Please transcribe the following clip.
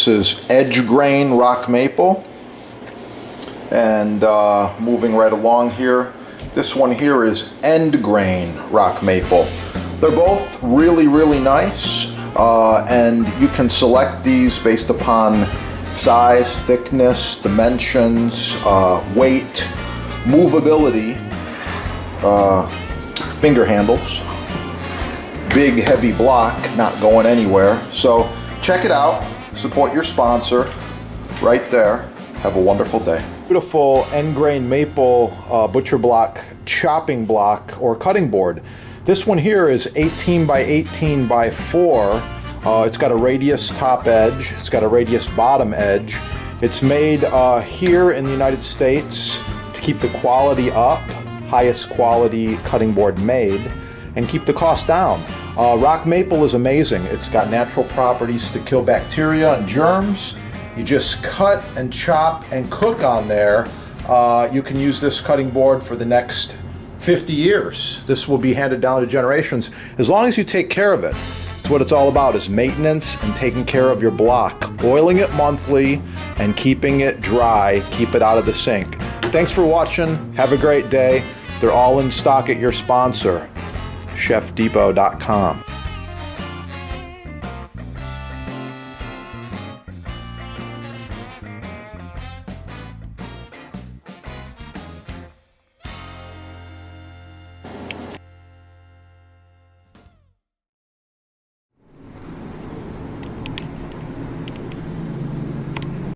This is Edge Grain Rock Maple. And moving right along here, this one here is End Grain Rock Maple. They're both really, really nice, and you can select these based upon size, thickness, dimensions, weight, movability, finger handles, big heavy block, not going anywhere. So check it out, support your sponsor right there. Have a wonderful day. Beautiful end grain maple butcher block chopping block or cutting board. This one here is 18 by 18 by 4. It's got a radius top edge. It's got a radius bottom edge. It's made here in the United States to keep the quality up, highest quality cutting board made, and keep the cost down. Rock maple is amazing. It's got natural properties to kill bacteria and germs. You just cut and chop and cook on there. You can use this cutting board for the next 50 years. This will be handed down to generations as long as you take care of it. It's what it's all about, is maintenance and taking care of your block. Oiling it monthly and keeping it dry. Keep it out of the sink. Thanks for watching. Have a great day. They're all in stock at your sponsor, chefdepot.com.